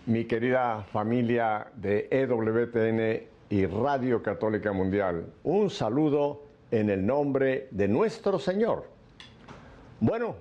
mi querida familia de EWTN y Radio Católica Mundial. Un saludo en el nombre de nuestro Señor. Bueno,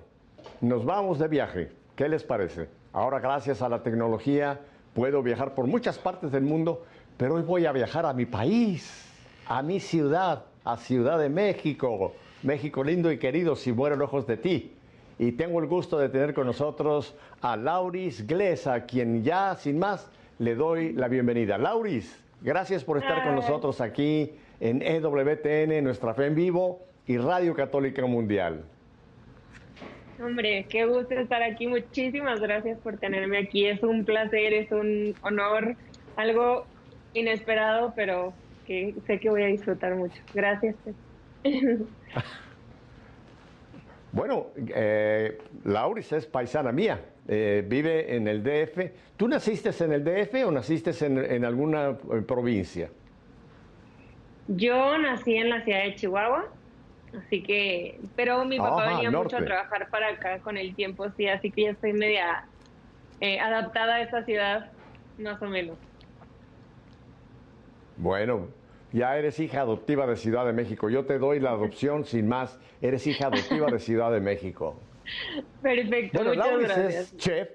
nos vamos de viaje. ¿Qué les parece? Ahora, gracias a la tecnología, puedo viajar por muchas partes del mundo, pero hoy voy a viajar a mi país, a mi ciudad, a Ciudad de México. México lindo y querido, si muero lejos de ti. Y tengo el gusto de tener con nosotros a Lauris Glesa, a quien ya, sin más, le doy la bienvenida. Lauris, gracias por estar con nosotros aquí en EWTN, Nuestra Fe en Vivo y Radio Católica Mundial. Hombre, qué gusto estar aquí. Muchísimas gracias por tenerme aquí. Es un placer, es un honor, algo inesperado, pero que sé que voy a disfrutar mucho. Gracias. Bueno, Lauris es paisana mía, vive en el DF. ¿Tú naciste en el DF o naciste en alguna provincia? Yo nací en la ciudad de Chihuahua, así que, pero mi papá venía mucho a trabajar para acá con el tiempo, sí, así que ya estoy media adaptada a esta ciudad, más o menos. Bueno, ya eres hija adoptiva de Ciudad de México. Yo te doy la adopción sin más. Eres hija adoptiva de Ciudad de México. Perfecto, bueno, muchas Lauris gracias. Es chef,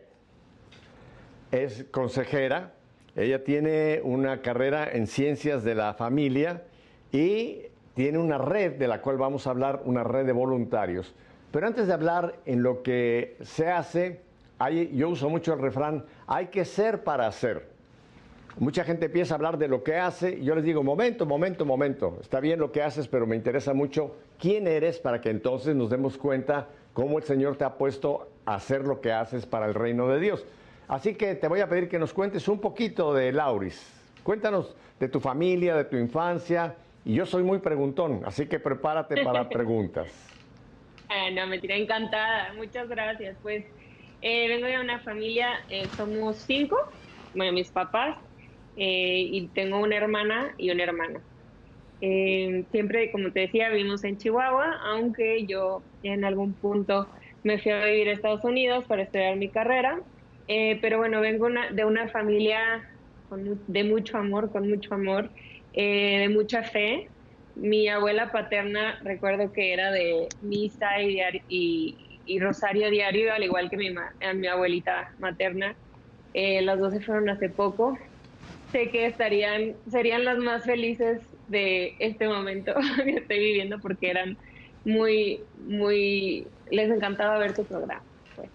es consejera. Ella tiene una carrera en ciencias de la familia y tiene una red de la cual vamos a hablar, una red de voluntarios. Pero antes de hablar en lo que se hace, yo uso mucho el refrán, hay que ser para hacer. Mucha gente empieza a hablar de lo que hace y yo les digo, momento, está bien lo que haces, pero me interesa mucho quién eres para que entonces nos demos cuenta cómo el Señor te ha puesto a hacer lo que haces para el reino de Dios. Así que te voy a pedir que nos cuentes un poquito de Lauris. Cuéntanos de tu familia, de tu infancia, y yo soy muy preguntón, así que prepárate para preguntas. No, me tiré encantada, muchas gracias. Pues vengo de una familia, somos 5, bueno, mis papás, y tengo una hermana y un hermano. Siempre, como te decía, vivimos en Chihuahua, aunque yo en algún punto me fui a vivir a Estados Unidos para estudiar mi carrera. Pero bueno, vengo de una familia de mucho amor, con mucho amor, de mucha fe. Mi abuela paterna, recuerdo que era de misa y rosario diario, al igual que mi abuelita materna. Las dos se fueron hace poco. Sé que serían las más felices de este momento que estoy viviendo porque eran les encantaba ver tu programa, pues.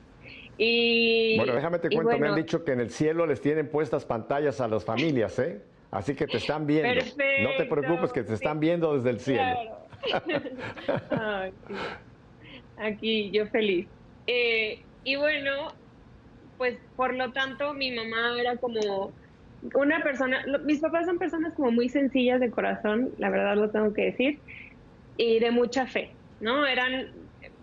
Bueno, déjame te cuento, me han Bueno, dicho que en el cielo les tienen puestas pantallas a las familias, ¿eh? Así que te están viendo. perfecto. No te preocupes que te están viendo desde el cielo. Claro. Ay, sí. Aquí yo feliz. Y bueno, pues por lo tanto mi mamá era como una persona, mis papás son personas como muy sencillas de corazón, la verdad lo tengo que decir, y de mucha fe, ¿no?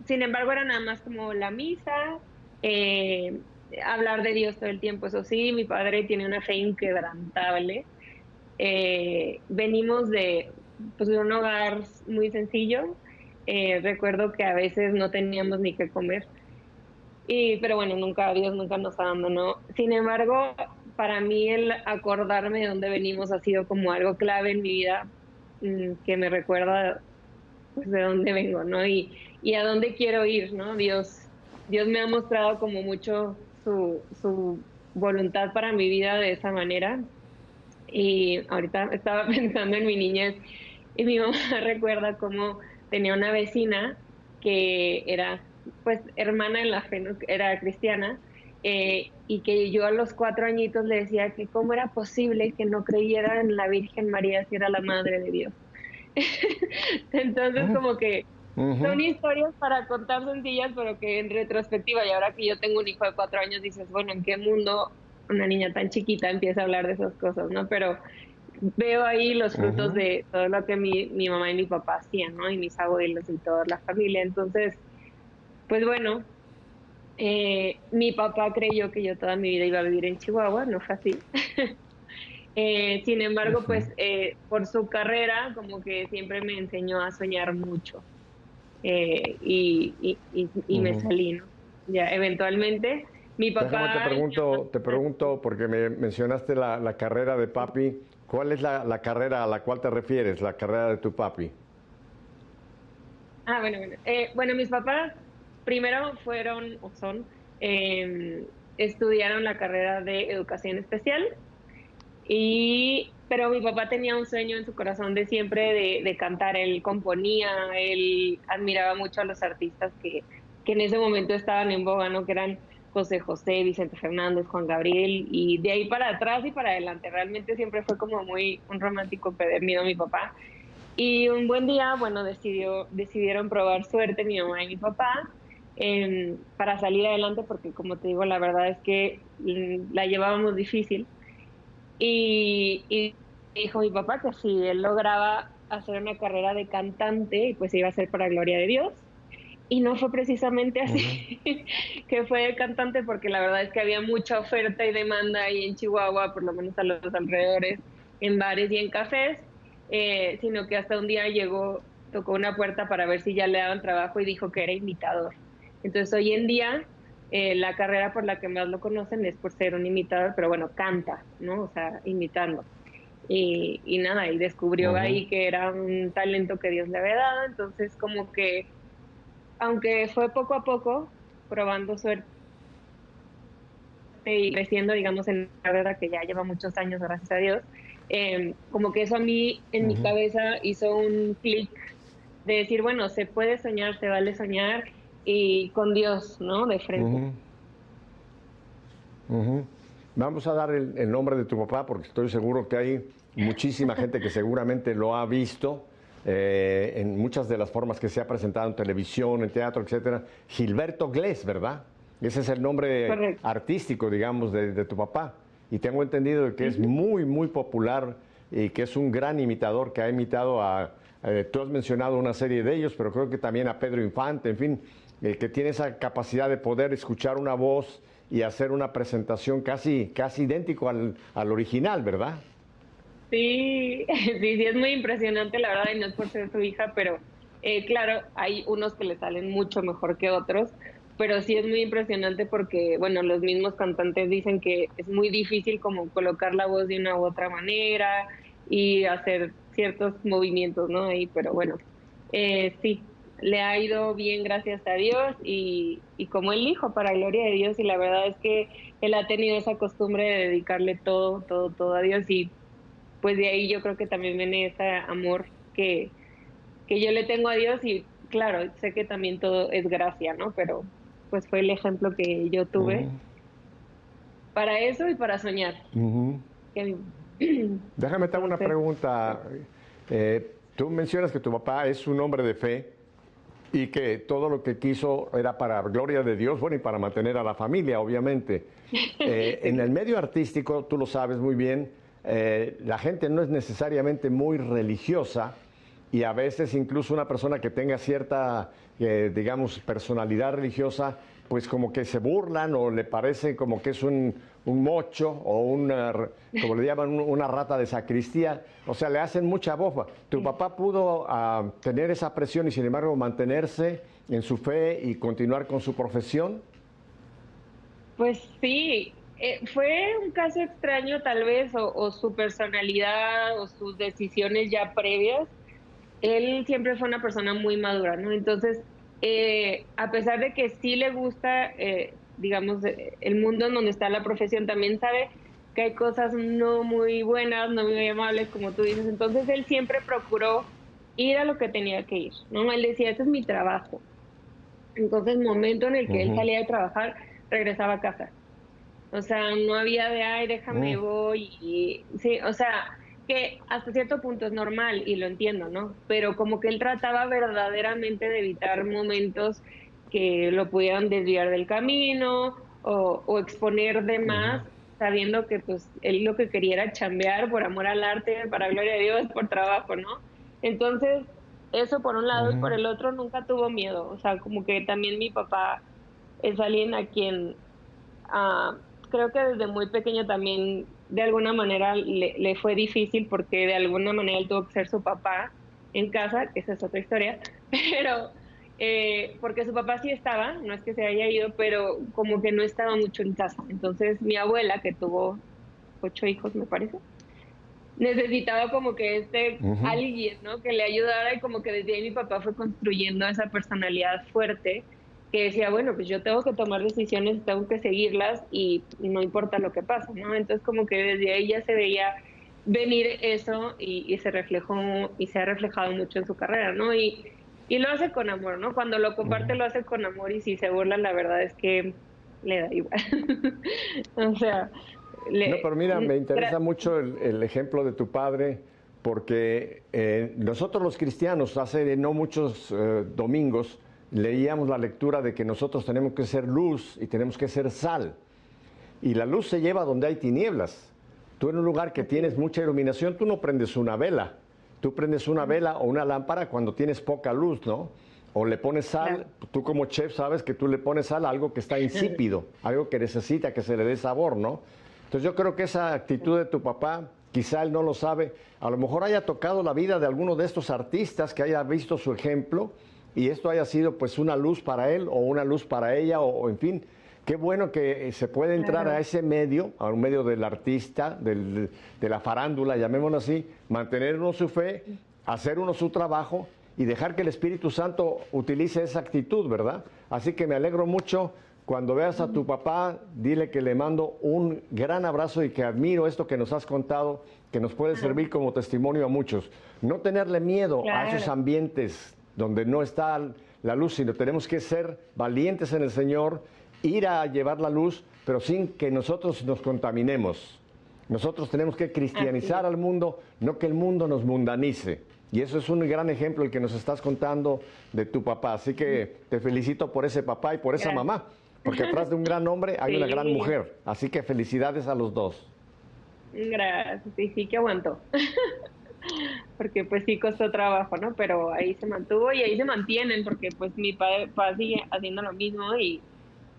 Sin embargo, era nada más como la misa, eh, hablar de Dios todo el tiempo, eso sí, mi padre tiene una fe inquebrantable. Venimos pues, de un hogar muy sencillo. Recuerdo que a veces no teníamos ni qué comer. Pero bueno, Dios nunca nos abandonó. Sin embargo, para mí el acordarme de dónde venimos ha sido como algo clave en mi vida, que me recuerda pues de dónde vengo, ¿no? Y a dónde quiero ir, ¿no? Dios me ha mostrado como mucho su voluntad para mi vida de esa manera. Y ahorita estaba pensando en mi niñez y mi mamá recuerda cómo tenía una vecina que era pues hermana en la fe, ¿no? Era cristiana, y que yo a los 4 añitos le decía que cómo era posible que no creyera en la Virgen María si era la madre de Dios. Entonces como que son historias para contar sencillas, pero que en retrospectiva, y ahora que yo tengo un hijo de 4 años, dices, bueno, ¿en qué mundo una niña tan chiquita empieza a hablar de esas cosas, ¿no? Pero veo ahí los frutos de todo lo que mi mamá y mi papá hacían, ¿no? Y mis abuelos y toda la familia. Entonces, pues bueno, mi papá creyó que yo toda mi vida iba a vivir en Chihuahua, no fue así. Sin embargo, pues por su carrera, como que siempre me enseñó a soñar mucho, y me salí, ¿no? Ya, eventualmente. Mi Déjame papá, te pregunto, porque me mencionaste la carrera de papi. ¿Cuál es la carrera a la cual te refieres, la carrera de tu papi? bueno. Bueno, mis papás primero fueron o son, estudiaron la carrera de educación especial. Pero mi papá tenía un sueño en su corazón de siempre de cantar. Él componía, él admiraba mucho a los artistas que en ese momento estaban en boga, ¿no? Que eran José José, Vicente Fernández, Juan Gabriel, y de ahí para atrás y para adelante. Realmente siempre fue como muy un romántico empedernido mi papá. Y un buen día, bueno, decidieron probar suerte mi mamá y mi papá para salir adelante, porque como te digo, la verdad es que la llevábamos difícil. Y dijo mi papá que si él lograba hacer una carrera de cantante, pues iba a ser para gloria de Dios. Y no fue precisamente así, Ujú, que fue de cantante, porque la verdad es que había mucha oferta y demanda ahí en Chihuahua, por lo menos a los alrededores, en bares y en cafés, sino que hasta un día llegó, tocó una puerta para ver si ya le daban trabajo y dijo que era imitador. Entonces hoy en día la carrera por la que más lo conocen es por ser un imitador, pero bueno, canta, ¿no? O sea, imitando. Y nada, y descubrió ujú, ahí que era un talento que Dios le había dado, entonces como que aunque fue poco a poco, probando suerte y creciendo, digamos, en la carrera que ya lleva muchos años, gracias a Dios, como que eso a mí, en mi ujú, cabeza, hizo un clic de decir, bueno, se puede soñar, se vale soñar, y con Dios, ¿no? De frente. ujú, ujú. Vamos a dar el nombre de tu papá porque estoy seguro que hay muchísima gente que seguramente lo ha visto en muchas de las formas que se ha presentado en televisión, en teatro, etcétera. Gilberto Glés, ¿verdad? Ese es el nombre Correcto. artístico, digamos, de tu papá. Y tengo entendido de que es Ujú. muy, muy popular y que es un gran imitador que ha imitado tú has mencionado una serie de ellos, pero creo que también a Pedro Infante, en fin, que tiene esa capacidad de poder escuchar una voz y hacer una presentación casi idéntico al original, ¿verdad? Sí, sí, es muy impresionante, la verdad, y no es por ser su hija, pero claro, hay unos que le salen mucho mejor que otros, pero sí es muy impresionante porque, bueno, los mismos cantantes dicen que es muy difícil como colocar la voz de una u otra manera y hacer ciertos movimientos, ¿no? Ahí, pero bueno, sí, le ha ido bien, gracias a Dios, y como el hijo, para gloria de Dios, y la verdad es que él ha tenido esa costumbre de dedicarle todo, todo, todo a Dios, y pues de ahí yo creo que también viene ese amor que yo le tengo a Dios, y claro, sé que también todo es gracia, ¿no? Pero pues fue el ejemplo que yo tuve para eso y para soñar. Ujú. Que- Déjame te hago una Entonces, pregunta. Tú mencionas que tu papá es un hombre de fe y que todo lo que quiso era para gloria de Dios, bueno, y para mantener a la familia, obviamente. En el sí, medio artístico, tú lo sabes muy bien, la gente no es necesariamente muy religiosa y a veces incluso una persona que tenga cierta, digamos, personalidad religiosa, pues como que se burlan o le parece como que es un mocho o una, como le llaman, una rata de sacristía. O sea, le hacen mucha bofa. ¿Tu sí. papá pudo tener esa presión y sin embargo mantenerse en su fe y continuar con su profesión? Pues sí, fue un caso extraño tal vez, o su personalidad o sus decisiones ya previas. Él siempre fue una persona muy madura, ¿no? Entonces, a pesar de que sí le gusta, digamos, el mundo en donde está la profesión, también sabe que hay cosas no muy buenas, no muy amables, como tú dices. Entonces, él siempre procuró ir a lo que tenía que ir, ¿no? Él decía, este es mi trabajo. Entonces, momento en el que él Ujú. salía de trabajar, regresaba a casa. O sea, no había de, ay, déjame Mm, voy. Y, sí, o sea, que hasta cierto punto es normal y lo entiendo, ¿no? Pero como que él trataba verdaderamente de evitar momentos que lo pudieran desviar del camino o exponer de más, sabiendo que pues él lo que quería era chambear por amor al arte, para gloria de Dios, por trabajo, ¿no? Entonces, eso por un lado, y por ujú, el otro nunca tuvo miedo. O sea, como que también mi papá es alguien a quien ah, creo que desde muy pequeño también de alguna manera le fue difícil, porque de alguna manera él tuvo que ser su papá en casa, que esa es otra historia, pero porque su papá sí estaba, no es que se haya ido, pero como que no estaba mucho en casa. Entonces mi abuela, que tuvo 8 hijos, me parece, necesitaba como que Ujú. alguien, ¿no? Que le ayudara y como que desde ahí mi papá fue construyendo esa personalidad fuerte que decía, bueno, pues yo tengo que tomar decisiones, tengo que seguirlas y no importa lo que pase, ¿no? Entonces como que desde ahí ya se veía venir eso y se reflejó y se ha reflejado mucho en su carrera, ¿no? Y lo hace con amor, ¿no? Cuando lo comparte Ujú. lo hace con amor y si se burla, la verdad es que le da igual. O sea, No, le... pero mira, me interesa mucho el ejemplo de tu padre, porque nosotros los cristianos hace no muchos domingos leíamos la lectura de que nosotros tenemos que ser luz y tenemos que ser sal. Y la luz se lleva donde hay tinieblas. Tú en un lugar que Así tienes es. mucha iluminación, tú no prendes una vela. Tú prendes una vela o una lámpara cuando tienes poca luz, ¿no? O le pones sal, Claro. tú como chef sabes que tú le pones sal a algo que está insípido, algo que necesita que se le dé sabor, ¿no? Entonces yo creo que esa actitud de tu papá, quizá él no lo sabe, a lo mejor haya tocado la vida de alguno de estos artistas que haya visto su ejemplo y esto haya sido pues una luz para él o una luz para ella o en fin, qué bueno que se puede entrar a Claro, ese medio, a un medio del artista, de la farándula, llamémoslo así, mantener uno su fe, hacer uno su trabajo y dejar que el Espíritu Santo utilice esa actitud, ¿verdad? Así que me alegro mucho. Cuando veas a tu papá, dile que le mando un gran abrazo y que admiro esto que nos has contado, que nos puede ajá, servir como testimonio a muchos. No tenerle miedo a esos claro, ambientes donde no está la luz, sino tenemos que ser valientes en el Señor, ir a llevar la luz, pero sin que nosotros nos contaminemos. Nosotros tenemos que así cristianizar es. al mundo, no que el mundo nos mundanice. Y eso es un gran ejemplo el que nos estás contando de tu papá. Así que te felicito por ese papá y por esa Gracias. mamá, porque atrás de un gran hombre hay una gran Sí, mujer. Así que felicidades a los dos. gracias. Sí, sí que aguantó. Porque pues sí costó trabajo, ¿no? Pero ahí se mantuvo y ahí se mantienen porque pues mi papá sigue haciendo lo mismo y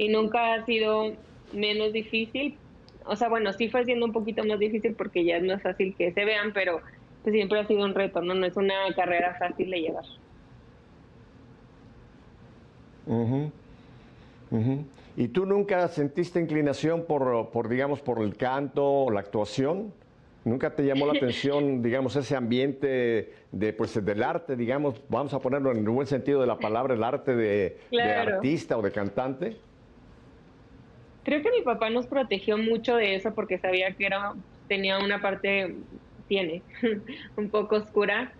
nunca ha sido menos difícil. O sea, bueno, sí fue siendo un poquito más difícil porque ya es más fácil que se vean, pero pues siempre ha sido un reto, ¿no? No es una carrera fácil de llevar. Ujú, ujú. ¿Y tú nunca sentiste inclinación digamos, por el canto o la actuación? ¿Nunca te llamó la atención, digamos, ese ambiente pues, del arte, digamos, vamos a ponerlo en el buen sentido de la palabra, el arte de Claro. artista o de cantante? Creo que mi papá nos protegió mucho de eso porque sabía que tenía una parte, tiene, un poco oscura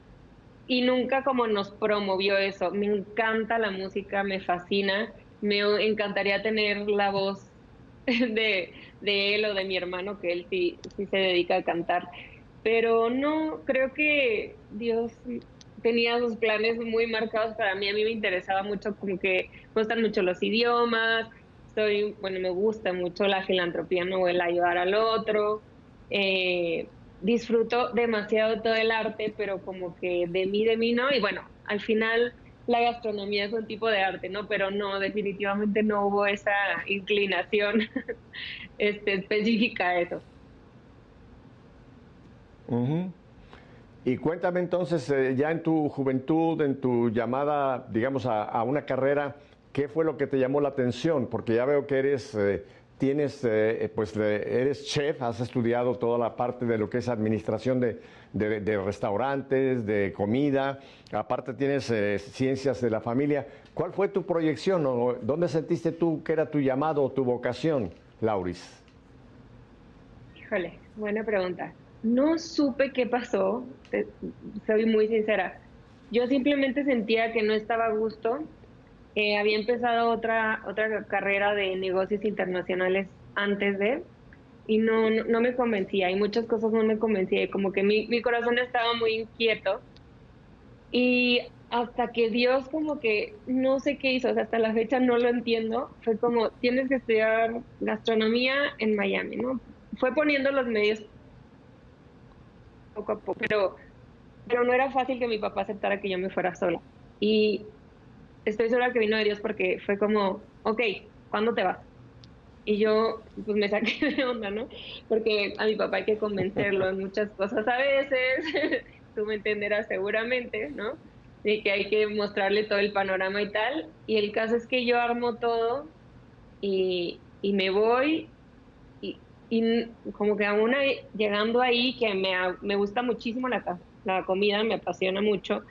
y nunca como nos promovió eso. Me encanta la música, me fascina, me encantaría tener la voz de él o de mi hermano, que él sí, sí se dedica a cantar, pero no, creo que Dios tenía sus planes muy marcados para mí. A mí me interesaba mucho, como que me gustan mucho los idiomas, bueno, me gusta mucho la filantropía, ¿no? El ayudar al otro. Disfruto demasiado todo el arte, pero como que de mí no. Y bueno, al final la gastronomía es un tipo de arte, ¿no? Pero no, definitivamente no hubo esa inclinación específica a eso. Ujú. Y cuéntame entonces, ya en tu juventud, en tu llamada, digamos, a una carrera, ¿qué fue lo que te llamó la atención? Porque ya veo que eres chef, has estudiado toda la parte de lo que es administración de restaurantes, de comida, aparte tienes ciencias de la familia. ¿Cuál fue tu proyección o dónde sentiste tú que era tu llamado o tu vocación, Lauris? Híjole, buena pregunta. No supe qué pasó, soy muy sincera. Yo simplemente sentía que no estaba a gusto. Había empezado otra carrera de negocios internacionales antes y no me convencía, y muchas cosas no me convencía, y como que mi corazón estaba muy inquieto, y hasta que Dios como que no sé qué hizo, o sea, hasta la fecha no lo entiendo, fue como, tienes que estudiar gastronomía en Miami, ¿no? Fue poniendo los medios poco a poco, pero no era fácil que mi papá aceptara que yo me fuera sola. Y estoy segura que vino de Dios porque fue como, ok, ¿cuándo te vas? Y yo, pues me saqué de onda, ¿no? Porque a mi papá hay que convencerlo en muchas cosas a veces, tú me entenderás seguramente, ¿no? de que hay que mostrarle todo el panorama y tal. Y el caso es que yo armo todo y me voy como que aún llegando ahí, que me gusta muchísimo la comida, me apasiona mucho,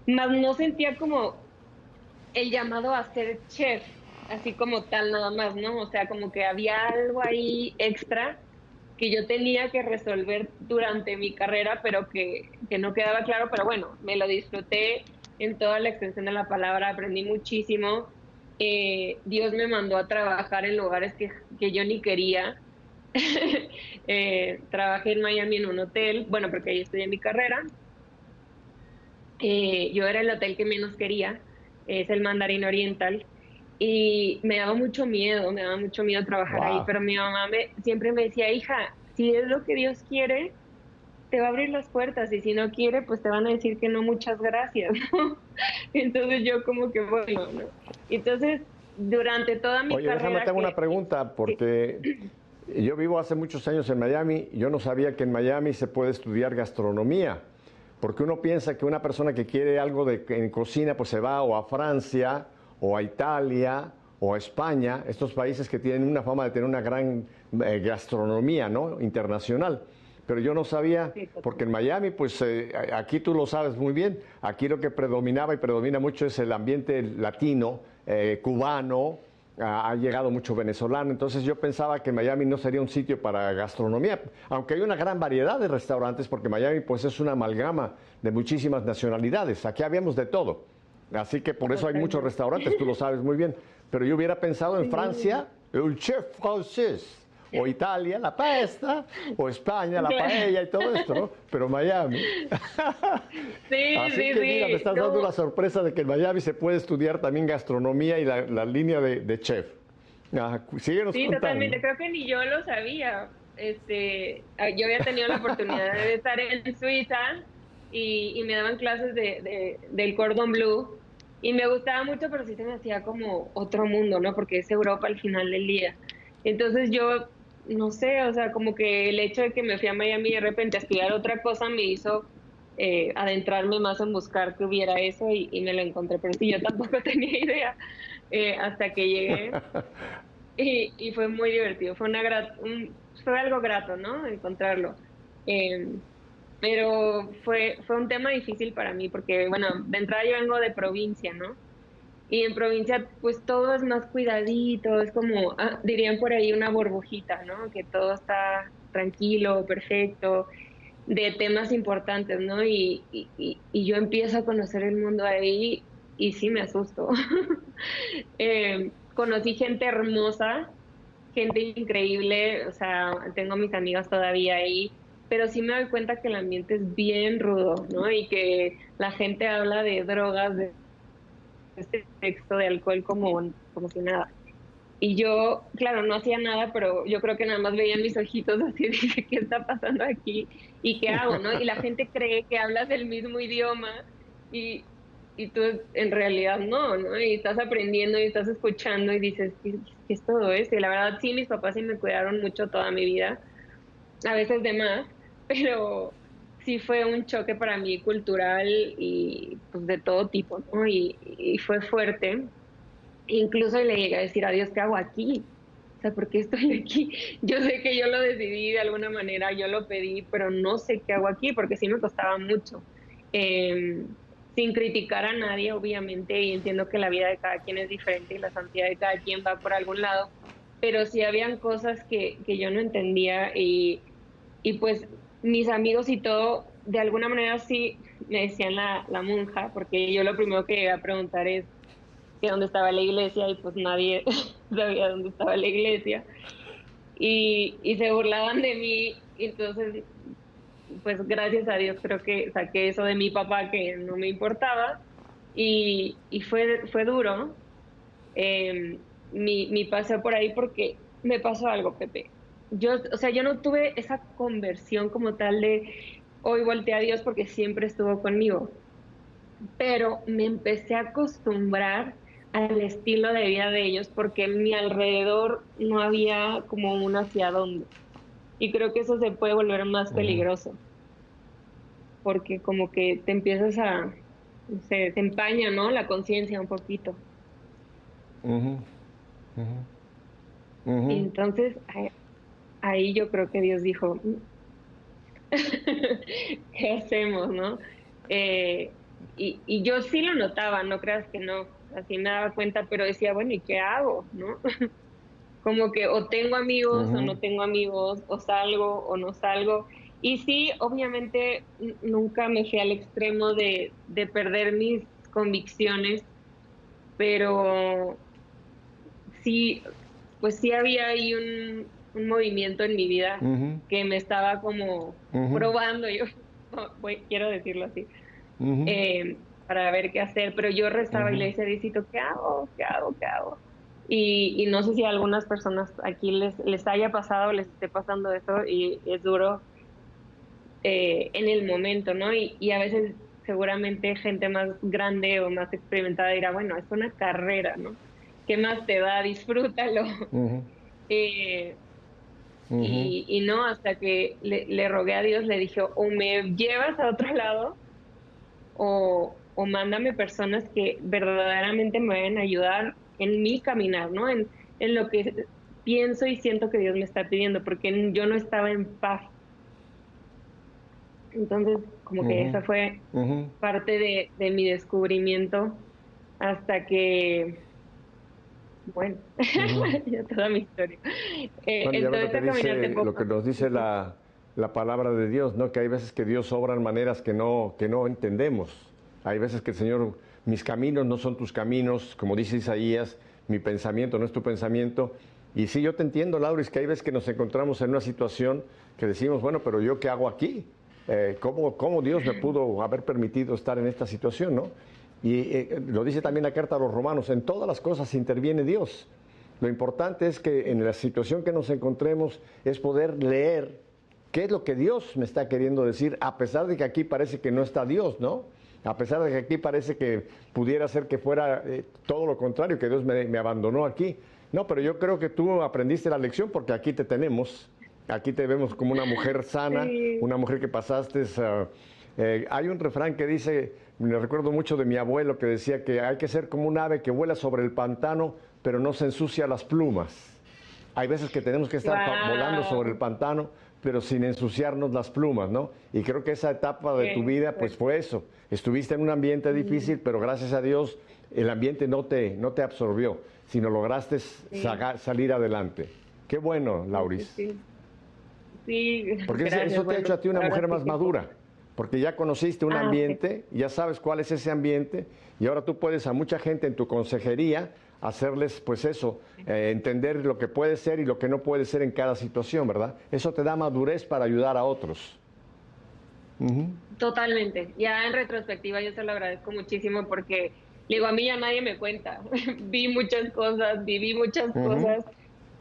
más no sentía como el llamado a ser chef, así como tal nada más, ¿no? O sea, como que había algo ahí extra que yo tenía que resolver durante mi carrera, pero que no quedaba claro, pero bueno, me lo disfruté en toda la extensión de la palabra, aprendí muchísimo. Dios me mandó a trabajar en lugares que yo ni quería. Trabajé en Miami en un hotel, bueno, porque ahí estudié mi carrera. Yo era el hotel que menos quería, es el Mandarín Oriental, y me daba mucho miedo trabajar ahí, Wow. pero mi mamá siempre me decía, hija, si es lo que Dios quiere, te va a abrir las puertas, y si no quiere, pues te van a decir que no, muchas gracias, ¿no? Entonces yo como que, bueno, ¿no? Entonces, durante toda mi Oye, déjame te carrera hago una pregunta, que porque yo vivo hace muchos años en Miami y yo no sabía que en Miami se puede estudiar gastronomía, porque uno piensa que una persona que quiere algo en cocina pues se va o a Francia o a Italia o a España, estos países que tienen una fama de tener una gran gastronomía, ¿no? Internacional. Pero yo no sabía, sí, porque en Miami, pues aquí tú lo sabes muy bien, aquí lo que predominaba y predomina mucho es el ambiente latino, cubano, ha llegado mucho venezolano, entonces yo pensaba que Miami no sería un sitio para gastronomía, aunque hay una gran variedad de restaurantes, porque Miami pues es una amalgama de muchísimas nacionalidades, aquí habíamos de todo, así que por eso hay muchos totalmente. restaurantes, tú lo sabes muy bien, pero yo hubiera pensado en Sí, Francia, el chef francés, o Italia, la pasta, o España, la claro. paella y todo esto, ¿no? Pero Miami. Sí, Así sí, que mira, me sí. estás dando No, la sorpresa de que en Miami se puede estudiar también gastronomía y la línea de chef. Síguenos sí, totalmente. contando. Creo que ni yo lo sabía. Yo había tenido la oportunidad de estar en Suiza y me daban clases del Cordon Bleu y me gustaba mucho, pero sí se me hacía como otro mundo, ¿no? Porque es Europa al final del día. Entonces yo, no sé, o sea, como que el hecho de que me fui a Miami de repente a estudiar otra cosa me hizo adentrarme más en buscar que hubiera eso y me lo encontré, pero sí, yo tampoco tenía idea hasta que llegué. Y fue muy divertido, fue algo grato, ¿no? Encontrarlo. Eh, pero fue un tema difícil para mí porque, bueno, de entrada yo vengo de provincia, ¿no? Y en provincia, pues todo es más cuidadito, es como, dirían por ahí, una burbujita, ¿no? Que todo está tranquilo, perfecto, de temas importantes, ¿no? Y yo empiezo a conocer el mundo ahí y sí me asusto. Conocí gente hermosa, gente increíble, o sea, tengo mis amigas todavía ahí, pero sí me doy cuenta que el ambiente es bien rudo, ¿no? Y que la gente habla de drogas, de sexo, de alcohol como si nada. Y yo, claro, no hacía nada, pero yo creo que nada más veía mis ojitos así, dije, ¿qué está pasando aquí? ¿Y qué hago, no? Y la gente cree que hablas el mismo idioma y, y tú en realidad no, Y estás aprendiendo y estás escuchando y dices, ¿qué es todo esto? Y la verdad, sí, mis papás sí me cuidaron mucho toda mi vida, a veces de más, pero sí fue un choque para mí cultural y pues de todo tipo, ¿no? Y fue fuerte. Incluso le llegué a decir a Dios, ¿qué hago aquí? O sea, ¿por qué estoy aquí? Yo sé que yo lo decidí de alguna manera, yo lo pedí, pero no sé qué hago aquí porque sí me costaba mucho. Eh, Sin criticar a nadie, obviamente, y entiendo que la vida de cada quien es diferente y la santidad de cada quien va por algún lado, pero sí habían cosas que yo no entendía y pues mis amigos y todo, de alguna manera sí me decían la monja, porque yo lo primero que llegué a preguntar es, que dónde estaba la iglesia y pues nadie sabía dónde estaba la iglesia y se burlaban de mí, entonces pues gracias a Dios creo que saqué eso de mi papá que no me importaba y fue duro mi paseo por ahí porque me pasó algo, Pepe. Yo, o sea, yo no tuve esa conversión como tal de hoy volteé a Dios porque siempre estuvo conmigo, pero me empecé a acostumbrar al estilo de vida de ellos porque en mi alrededor no había como un hacia dónde. Y creo que eso se puede volver más peligroso porque como que te empiezas se empaña, ¿no? La conciencia un poquito. Ujú, ujú, Y ujú, entonces ahí yo creo que Dios dijo, ¿qué hacemos, no? Eh, y yo sí lo notaba, no creas que no, así me daba cuenta, pero decía, bueno, ¿y qué hago, no? Como que o tengo amigos o ujú, no tengo amigos, o salgo o no salgo. Y sí, obviamente nunca me fui al extremo de perder mis convicciones, pero sí, pues sí había ahí un movimiento en mi vida ujú, que me estaba como ujú, probando, yo quiero decirlo así, ujú, para ver qué hacer, pero yo rezaba y le ujú. decía, Diosito, ¿qué hago? ¿Qué hago? ¿Qué hago? Y no sé si a algunas personas aquí les haya pasado, les esté pasando eso y es duro en el momento, ¿no? Y a veces seguramente gente más grande o más experimentada dirá, bueno, es una carrera, ¿no? ¿Qué más te da? Disfrútalo. Ujú, Eh, ujú, y no, hasta que le rogué a Dios, le dije, o me llevas a otro lado o mándame personas que verdaderamente me vayan a ayudar en mi caminar, ¿no? En lo que pienso y siento que Dios me está pidiendo, porque yo no estaba en paz. Entonces, como que ujú, esa fue ujú, parte de mi descubrimiento hasta que, bueno, ujú. ya toda mi historia. Bueno, En ya ves toda esta caminata un lo poco. que nos dice la palabra de Dios, ¿no? Que hay veces que Dios obra en maneras que no entendemos. Hay veces que el Señor, mis caminos no son tus caminos, como dice Isaías, mi pensamiento no es tu pensamiento. Y sí, yo te entiendo, Lauris, que hay veces que nos encontramos en una situación que decimos, bueno, pero ¿yo qué hago aquí? ¿Cómo Dios me pudo haber permitido estar en esta situación, no? Y lo dice también la carta a los romanos, en todas las cosas interviene Dios. Lo importante es que en la situación que nos encontremos es poder leer qué es lo que Dios me está queriendo decir, a pesar de que aquí parece que no está Dios, ¿no? A pesar de que aquí parece que pudiera ser que fuera todo lo contrario, que Dios me abandonó aquí. No, pero yo creo que tú aprendiste la lección porque aquí te tenemos. Aquí te vemos como una mujer sana, Sí, una mujer que pasaste. Hay un refrán que dice, me recuerdo mucho de mi abuelo que decía que hay que ser como un ave que vuela sobre el pantano, pero no se ensucia las plumas. Hay veces que tenemos que estar volando sobre el wow, pantano, pero sin ensuciarnos las plumas, ¿no? Y creo que esa etapa de tu qué vida, pues fuerte. fue eso. Estuviste en un ambiente Mm, difícil, pero gracias a Dios el ambiente no te absorbió, sino lograste sí, salir adelante. Qué bueno, sí, sí, Lauris. sí. Sí, Porque gracias. eso te ha Bueno, hecho a ti una ahora mujer sí más que fue. madura, porque ya conociste un Sí. ambiente, ya sabes cuál es ese ambiente, y ahora tú puedes a mucha gente en tu consejería hacerles, pues eso, entender lo que puede ser y lo que no puede ser en cada situación, ¿verdad? Eso te da madurez para ayudar a otros. Ujú, Totalmente. Ya en retrospectiva yo se lo agradezco muchísimo porque, digo, a mí ya nadie me cuenta. Vi muchas cosas, viví muchas ujú, cosas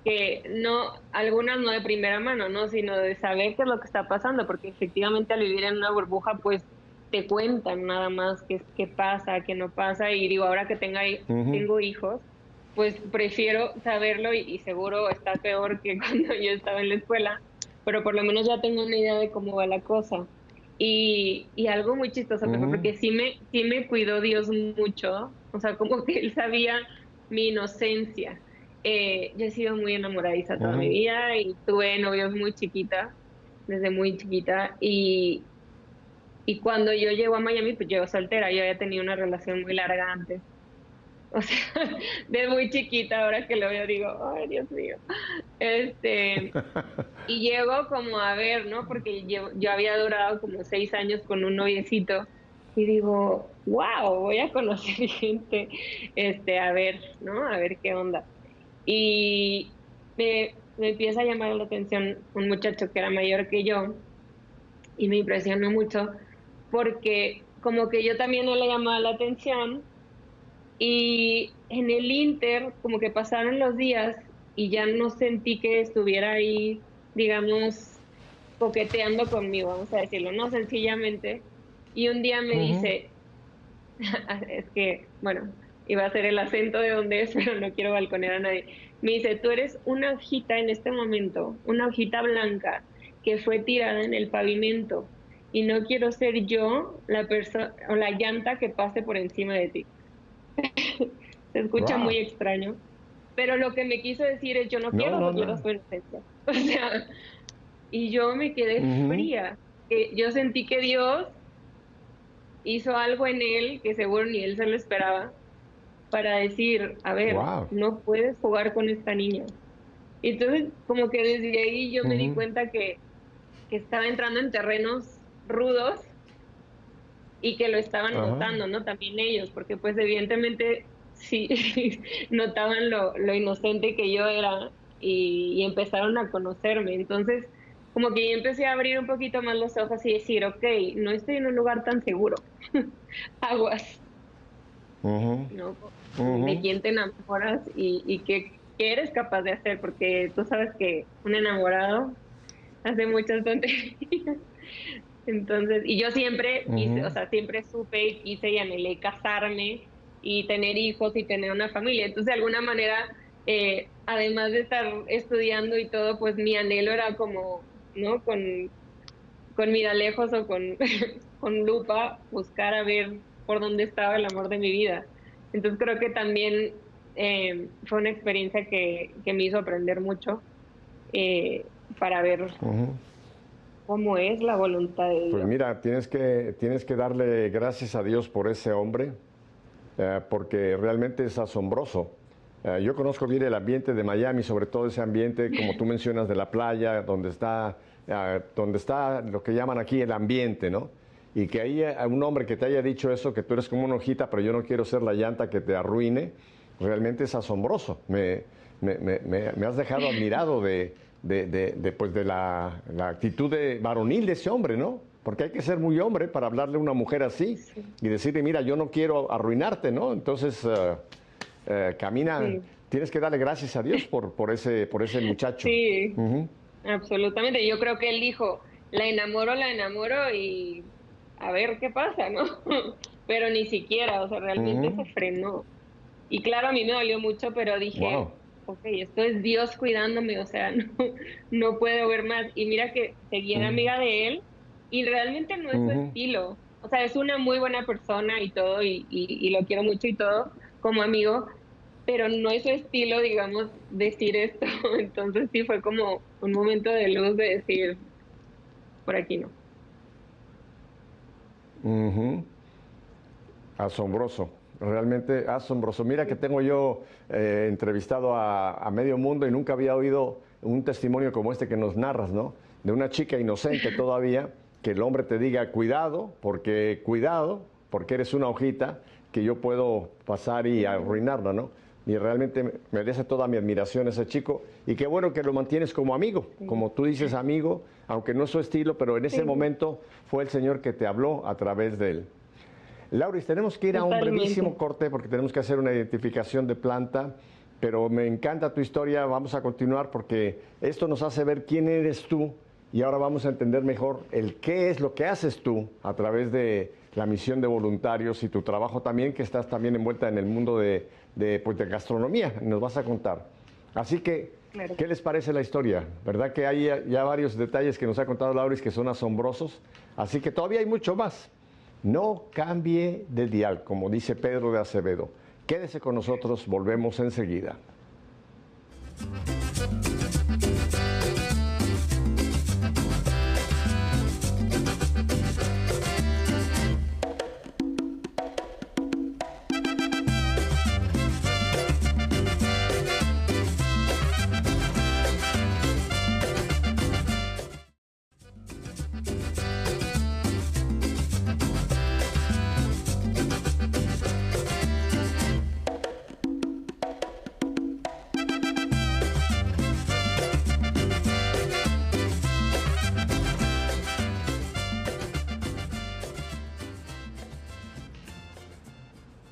que no, algunas no de primera mano, ¿no? Sino de saber qué es lo que está pasando, porque efectivamente al vivir en una burbuja, pues te cuentan nada más qué pasa, qué no pasa. Y digo, ahora que ujú, tengo hijos, pues prefiero saberlo y seguro está peor que cuando yo estaba en la escuela, pero por lo menos ya tengo una idea de cómo va la cosa. Y algo muy chistoso que fue ujú, porque sí me cuidó Dios mucho, o sea, como que él sabía mi inocencia. Yo he sido muy enamoradiza toda mi ujú, vida y tuve novios muy chiquita, desde muy chiquita, y cuando yo llego a Miami, pues llego soltera, yo había tenido una relación muy larga antes. O sea, de muy chiquita, ahora que lo veo, digo, ay, Dios mío. Este, y llego como a ver, ¿no? Porque yo había durado como 6 años con un noviecito y digo, wow, voy a conocer gente, a ver, ¿no? A ver qué onda. Y me empieza a llamar la atención un muchacho que era mayor que yo y me impresionó mucho porque como que yo también no le llamaba la atención y en el Inter como que pasaron los días y ya no sentí que estuviera ahí, digamos, coqueteando conmigo, vamos a decirlo, no sencillamente. Y un día me ujú, dice, es que, bueno, iba a ser el acento de donde es, pero no quiero balconear a nadie. Me dice, tú eres una hojita en este momento, una hojita blanca que fue tirada en el pavimento. y no quiero ser yo la persona o la llanta que pase por encima de ti. Se escucha muy Wow. extraño, pero lo que me quiso decir es yo no No, quiero no, dañar no. su inocencia. O sea, y yo me quedé Ujú. fría. Yo sentí que Dios hizo algo en él que seguro ni él se lo esperaba para decir, a ver, Wow. no puedes jugar con esta niña. Y entonces, como que desde ahí yo me di Ujú. cuenta que estaba entrando en terrenos rudos y que lo estaban Ajá. notando, ¿no? También ellos, porque pues evidentemente sí notaban lo inocente que yo era y empezaron a conocerme. Entonces, como que yo empecé a abrir un poquito más los ojos y decir, ok, no estoy en un lugar tan seguro. Aguas, Ujú. ¿no? De Ujú. quién te enamoras y qué eres capaz de hacer, porque tú sabes que un enamorado hace muchas tonterías. Entonces, y yo siempre quise, o Ujú. sea, siempre supe y quise y anhelé casarme y tener hijos y tener una familia. Entonces, de alguna manera, además de estar estudiando y todo, pues mi anhelo era como, ¿no? Con mira lejos o con, con lupa, buscar a ver por dónde estaba el amor de mi vida. Entonces, creo que también fue una experiencia que me hizo aprender mucho para ver Ujú. cómo es la voluntad de Pues Dios. mira, tienes que darle gracias a Dios por ese hombre, porque realmente es asombroso. Yo conozco bien el ambiente de Miami, sobre todo ese ambiente, como tú mencionas, de la playa, donde está lo que llaman aquí el ambiente, ¿no? Y que ahí un hombre que te haya dicho eso, que tú eres como una hojita, pero yo no quiero ser la llanta que te arruine, realmente es asombroso. Me has dejado admirado pues de la actitud varonil de ese hombre, ¿no? Porque hay que ser muy hombre para hablarle a una mujer así Sí, y decirle, mira, yo no quiero arruinarte, ¿no? Entonces, camina, sí, tienes que darle gracias a Dios por ese muchacho. sí, Ujú. absolutamente. Yo creo que él dijo, la enamoro y a ver qué pasa, ¿no? Pero ni siquiera, o sea, realmente Ujú. se frenó. Y claro, a mí me dolió mucho, pero Wow. dije, ok, esto es Dios cuidándome, o sea, no, no puedo ver más. Y mira que seguía amiga de él y realmente no es su Ujú. estilo. O sea, es una muy buena persona y todo, y lo quiero mucho y todo como amigo, pero no es su estilo, digamos, decir esto. Entonces sí fue como un momento de luz de decir, por aquí no. Ujú. Asombroso, realmente asombroso. Mira que tengo yo entrevistado a medio mundo y nunca había oído un testimonio como este que nos narras, ¿no? De una chica inocente todavía, que el hombre te diga cuidado, porque eres una hojita que yo puedo pasar y Sí, arruinarla, ¿no? Y realmente merece toda mi admiración ese chico. Y qué bueno que lo mantienes como amigo, sí, como tú dices amigo, aunque no es su estilo, pero en ese sí, momento fue el Señor que te habló a través de él. Lauris, tenemos que ir a un brevísimo totalmente. corte porque tenemos que hacer una identificación de planta, pero me encanta tu historia, vamos a continuar porque esto nos hace ver quién eres tú y ahora vamos a entender mejor el qué es lo que haces tú a través de la misión de voluntarios y tu trabajo también, que estás también envuelta en el mundo pues de gastronomía, nos vas a contar. Así que, Claro. ¿qué les parece la historia? ¿Verdad que hay ya varios detalles que nos ha contado Lauris que son asombrosos? Así que todavía hay mucho más. No cambie de dial, como dice Pedro de Acevedo. Quédese con nosotros, volvemos enseguida.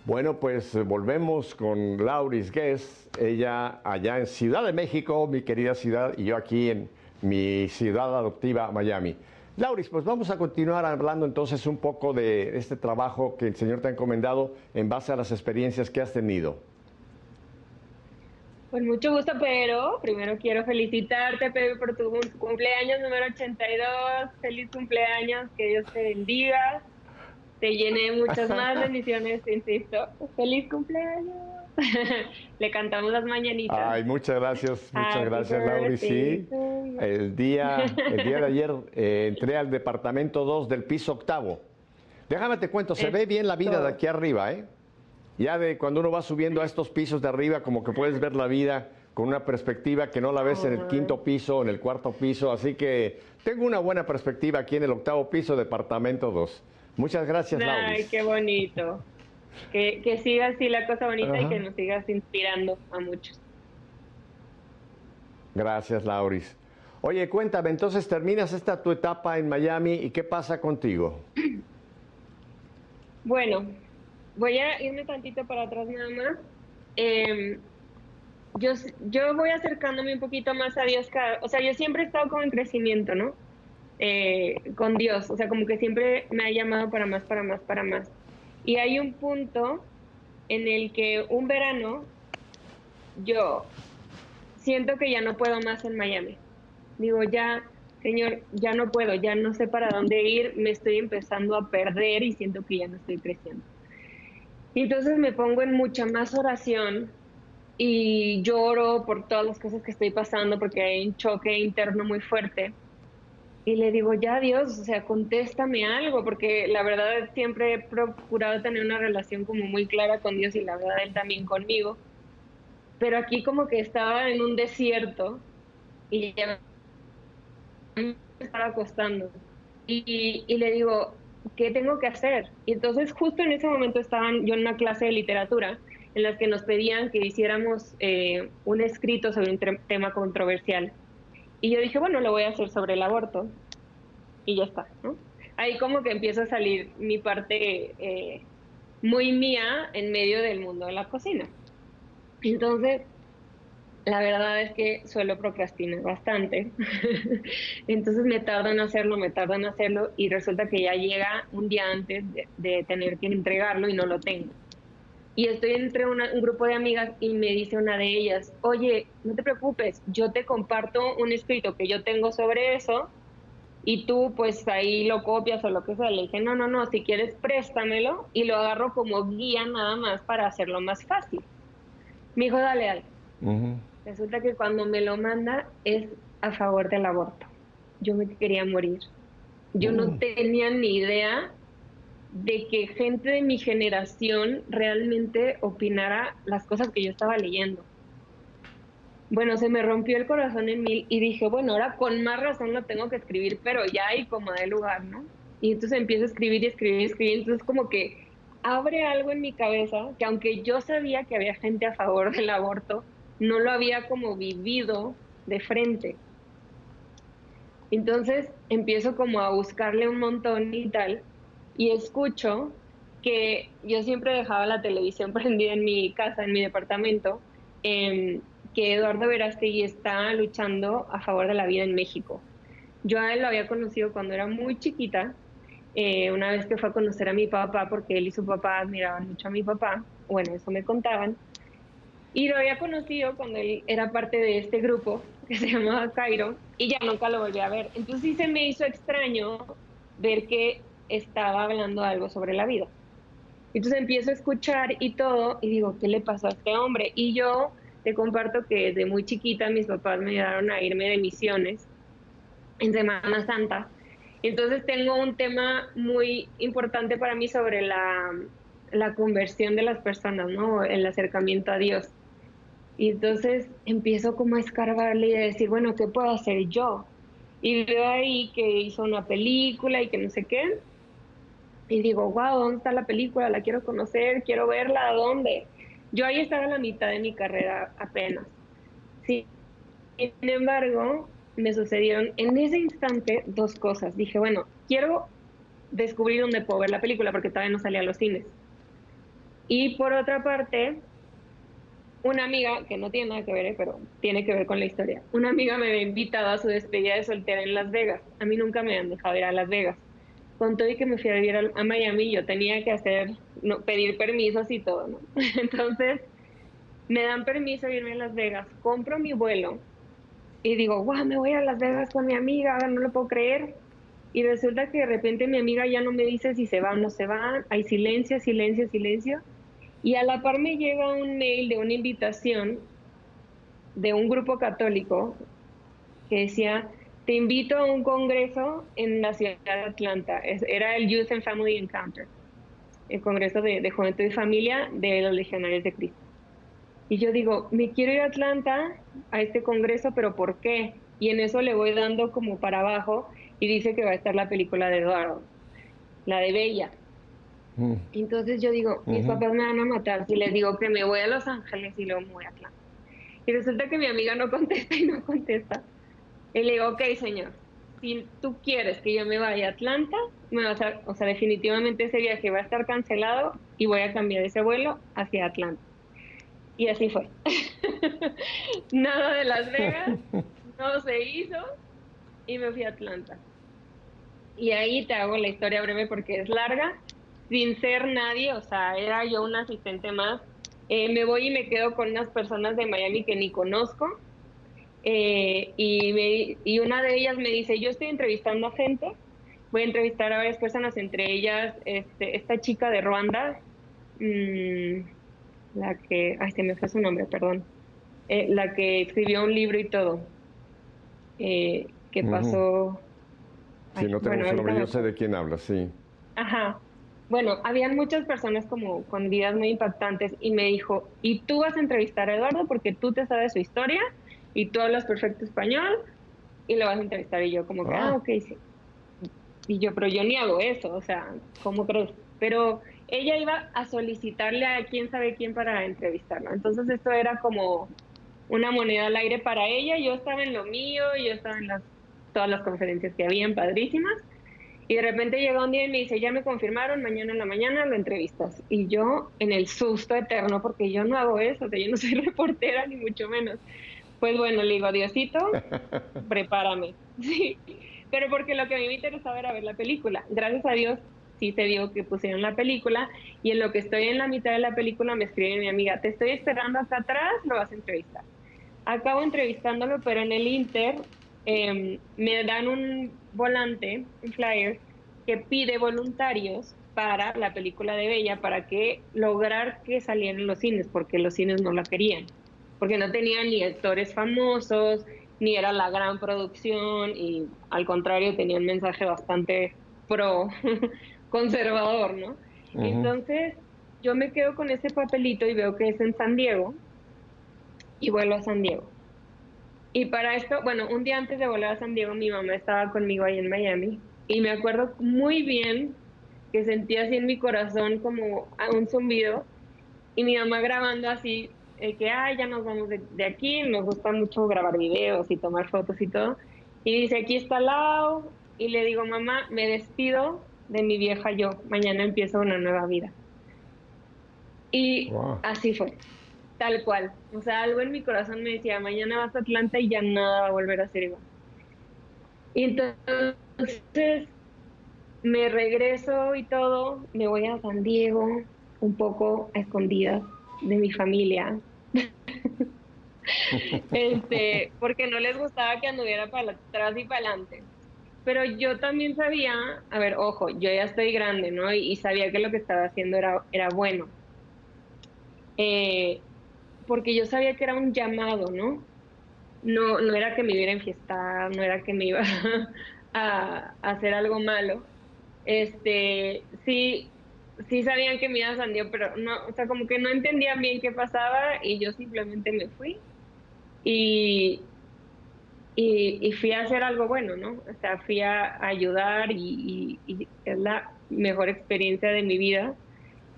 Bueno, pues volvemos con Lauris Guest, ella allá en Ciudad de México, mi querida ciudad, y yo aquí en mi ciudad adoptiva, Miami. Lauris, pues vamos a continuar hablando entonces un poco de este trabajo que el Señor te ha encomendado en base a las experiencias que has tenido. Con mucho gusto, pero primero quiero felicitarte, Pepe, por tu cumpleaños número 82. Feliz cumpleaños, que Dios te bendiga, te llene muchas más bendiciones, insisto. Feliz cumpleaños. Le cantamos las mañanitas. Ay, muchas Happy gracias, Lauri. birthday Sí, to you. el día de ayer entré al departamento 2 del piso octavo. Déjame te cuento, se ve bien la vida de Esto. aquí arriba, ¿eh? Ya de cuando uno va subiendo a estos pisos de arriba, como que puedes ver la vida con una perspectiva que no la ves en el Ay, quinto piso o en el cuarto piso. Así que tengo una buena perspectiva aquí en el octavo piso, departamento 2. Muchas gracias, ay, Lauris. qué bonito. Que siga así la cosa bonita y Ajá. que nos sigas inspirando a muchos. Gracias, Lauris. Oye, cuéntame, entonces terminas esta tu etapa en Miami y ¿qué pasa contigo? Bueno, voy a irme tantito para atrás nada más. Em, yo voy acercándome un poquito más a Dios o sea, yo siempre he estado como en crecimiento, ¿no? Con Dios, o sea, como que siempre me ha llamado para más, para más, para más. Y hay un punto en el que un verano yo siento que ya no puedo más en Miami. Digo, ya, señor, ya no puedo, ya no sé para dónde ir, me estoy empezando a perder y siento que ya no estoy creciendo. Y entonces me pongo en mucha más oración y lloro por todas las cosas que estoy pasando porque hay un choque interno muy fuerte. Y le digo, ya Dios, o sea, contéstame algo, porque la verdad siempre he procurado tener una relación como muy clara con Dios y la verdad Él también conmigo. Pero aquí como que estaba en un desierto y ya me estaba costando. Y le digo, ¿qué tengo que hacer? Y entonces justo en ese momento estaban yo en una clase de literatura en las que nos pedían que hiciéramos un escrito sobre un tema controversial. Y yo dije, bueno, lo voy a hacer sobre el aborto y ya está, ¿no? Ahí como que empieza a salir mi parte muy mía en medio del mundo de la cocina. Entonces, la verdad es que suelo procrastinar bastante. Entonces me tardo en hacerlo, me tardo en hacerlo y resulta que ya llega un día antes de tener que entregarlo y no lo tengo. Y estoy entre un grupo de amigas y me dice una de ellas, oye, no te preocupes, yo te comparto un escrito que yo tengo sobre eso y tú pues ahí lo copias o lo que sea. Le dije, no, no, no, si quieres préstamelo y lo agarro como guía nada más para hacerlo más fácil. Me dijo, dale, dale. Ujú. Resulta que cuando me lo manda es a favor del aborto. Yo me quería morir. Yo no Mm. tenía ni idea de que gente de mi generación realmente opinara las cosas que yo estaba leyendo. Bueno, se me rompió el corazón en mil y dije, bueno, ahora con más razón lo tengo que escribir, pero ya hay como de lugar, ¿no? Y entonces empiezo a escribir y escribir y escribir, entonces como que abre algo en mi cabeza que aunque yo sabía que había gente a favor del aborto, no lo había como vivido de frente. Entonces empiezo como a buscarle un montón y tal, y escucho que yo siempre dejaba la televisión prendida en mi casa, en mi departamento, que Eduardo Verástegui está luchando a favor de la vida en México. Yo a él lo había conocido cuando era muy chiquita, una vez que fue a conocer a mi papá, porque él y su papá admiraban mucho a mi papá, bueno, eso me contaban, y lo había conocido cuando él era parte de este grupo que se llamaba Cairo y ya nunca lo volví a ver. Entonces sí se me hizo extraño ver que estaba hablando algo sobre la vida. Entonces empiezo a escuchar y todo y digo, ¿qué le pasó a este hombre? Y yo te comparto que desde muy chiquita mis papás me ayudaron a irme de misiones en Semana Santa. Entonces tengo un tema muy importante para mí sobre la conversión de las personas, ¿no? El acercamiento a Dios. Y entonces empiezo como a escarbarle y a decir, bueno, ¿qué puedo hacer yo? Y veo ahí que hizo una película y que no sé qué. Y digo, wow, ¿dónde está la película? La quiero conocer, quiero verla, ¿a dónde? Yo ahí estaba en la mitad de mi carrera apenas. Sin embargo, me sucedieron en ese instante dos cosas. Dije, bueno, quiero descubrir dónde puedo ver la película porque todavía no salía a los cines. Y por otra parte, una amiga, que no tiene nada que ver, pero tiene que ver con la historia, una amiga me había invitado a su despedida de soltera en Las Vegas. A mí nunca me han dejado ir a Las Vegas. Con todo y que me fui a vivir a Miami, yo tenía que hacer, no, pedir permisos y todo, ¿no? Entonces, Me dan permiso de irme a Las Vegas, compro mi vuelo y digo, wow, me voy a Las Vegas con mi amiga, no lo puedo creer. Y resulta que de repente mi amiga ya no me dice si se va o no se va, hay silencio, silencio, silencio. Y a la par me llega un mail de una invitación de un grupo católico que decía, te invito a un congreso en la ciudad de Atlanta. Era el Youth and Family Encounter, el congreso de juventud y familia de los legionarios de Cristo. Y yo digo, me quiero ir a Atlanta a este congreso, pero ¿por qué? Y en eso le voy dando como para abajo y dice que va a estar la película de Eduardo, la de Bella. Mm, Entonces yo digo, mis ujú. papás me van a matar si les digo que me voy a Los Ángeles y luego me voy a Atlanta. Y resulta que mi amiga no contesta y no contesta. Y le digo, ok, señor, si tú quieres que yo me vaya a Atlanta, me vas a, o sea, definitivamente ese viaje va a estar cancelado y voy a cambiar ese vuelo hacia Atlanta. Y así fue. Nada de Las Vegas, no se hizo y me fui a Atlanta. Y ahí te hago la historia breve porque es larga, sin ser nadie, o sea, era yo un asistente más. Me voy y me quedo con unas personas de Miami que ni conozco. Y una de ellas me dice, yo estoy entrevistando a gente, voy a entrevistar a varias personas, entre ellas esta chica de Ruanda, mm, la que, ay, se me fue su nombre, perdón, la que escribió un libro y todo, que Ujú. pasó, Sí, ay, no tengo bueno, su ahorita nombre, me yo sé acuerdo. de quién hablas, sí. Ajá. Bueno, habían muchas personas como con vidas muy impactantes y me dijo, y tú vas a entrevistar a Eduardo porque tú te sabes su historia y tú hablas perfecto español y lo vas a entrevistar. Y yo como que, ah, Ah, ok, sí. Y yo, pero yo ni hago eso, o sea, ¿cómo crees? Pero ella iba a solicitarle a quién sabe quién para entrevistarlo. Entonces esto era como una moneda al aire para ella. Yo estaba en lo mío, yo estaba en todas las conferencias que habían, padrísimas. Y de repente llega un día y me dice, ya me confirmaron, mañana en la mañana lo entrevistas. Y yo en el susto eterno, porque yo no hago eso, o sea, yo no soy reportera, ni mucho menos. Pues bueno, le digo, Diosito, prepárame. Sí, pero porque lo que a mí me interesaba era ver la película. Gracias a Dios, sí se dio que pusieron la película, y en lo que estoy en la mitad de la película me escribe mi amiga, te estoy esperando acá atrás, lo vas a entrevistar. Acabo entrevistándolo, pero en el Inter me dan un volante, un flyer, que pide voluntarios para la película de Bella, para que lograr que saliera en los cines, porque los cines no la querían, porque no tenían ni actores famosos, ni era la gran producción, y al contrario tenía un mensaje bastante pro conservador, ¿no? ujú. Entonces, yo me quedo con ese papelito y veo que es en San Diego, y vuelvo a San Diego. Y para esto, bueno, un día antes de volar a San Diego, mi mamá estaba conmigo ahí en Miami y me acuerdo muy bien que sentía así en mi corazón como un zumbido y mi mamá grabando así, que, ay, ya nos vamos de aquí, nos gusta mucho grabar videos y tomar fotos y todo. Y dice, aquí está Lau, y le digo, mamá, me despido de mi vieja yo, mañana empiezo una nueva vida. Y Wow. así fue, tal cual. O sea, algo en mi corazón me decía, mañana vas a Atlanta y ya nada va a volver a ser igual. Y entonces me regreso y todo, me voy a San Diego, un poco a escondidas de mi familia, porque no les gustaba que anduviera para atrás y para adelante. Pero yo también sabía, a ver, ojo, yo ya estoy grande, ¿no? Y sabía que lo que estaba haciendo era bueno. Eh, Porque yo sabía que era un llamado, ¿no? No, no era que me iba a enfiestar, no era que me iba a hacer algo malo. Sí, sí sabían que me iba a San Diego, pero no, o sea, como que no entendían bien qué pasaba y yo simplemente me fui y, y fui a hacer algo bueno, ¿no? O sea, fui a ayudar y es la mejor experiencia de mi vida.